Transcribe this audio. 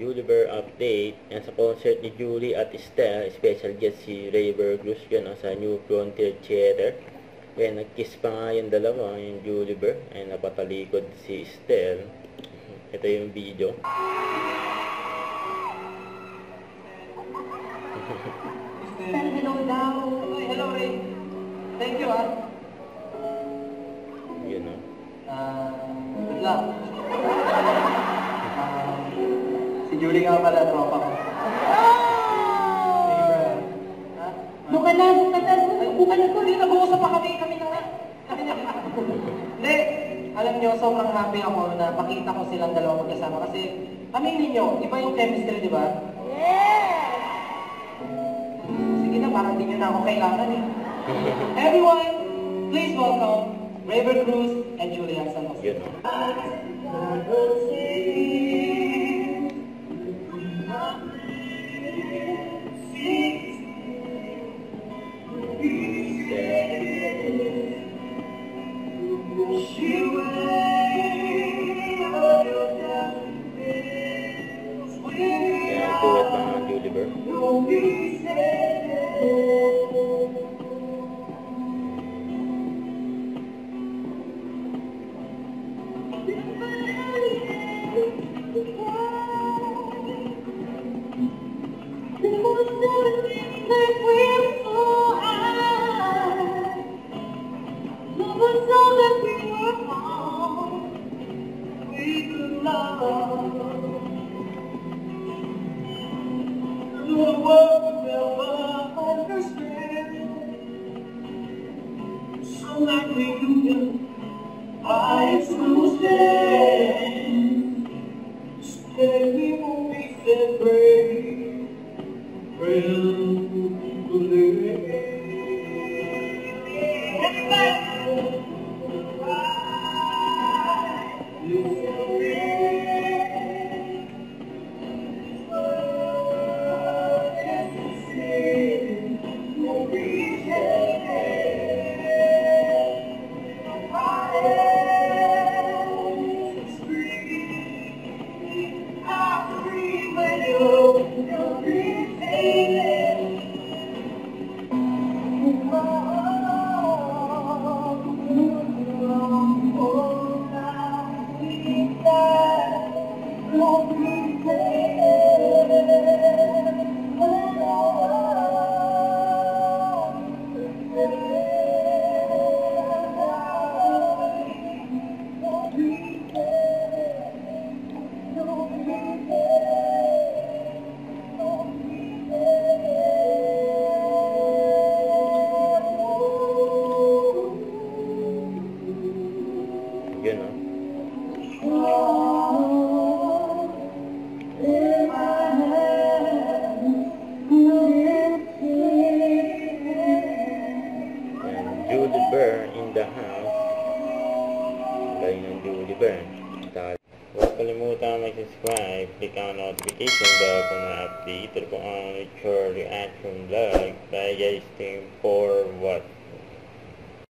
Julie update. Yan sa concert ni Julie at Estelle. Special guest si Rayber Cruz yan sa New Frontier Theater. Kaya nag-kiss pa nga yung dalawa, yung Julie. Ay napatalikod si Estelle. Ito yung video. Hello daw. Hello Ray. Thank you Yun o. Good luck. Si Julie nga pala, tropa ko. Bukan na. Nag-uusap pa kami na. Hindi. Alam niyo, sobrang happy ako na makita ko silang dalawa magkasama. Kasi, aminin niyo, iba yung chemistry, di ba? Yeah! Sige na, parang di niyo na ako kailangan eh. Everyone, please welcome Rayber Cruz and Julia Santos. Yun o. Duet mga Julie. I still stand, standing on me separate, Yun o. Julie in the house. Galing ng Julie. Huwag kalimutan mag-subscribe, click ang notification bell kung na-update. Ito po ang Short Reaction Vlog. Bye guys, team for what?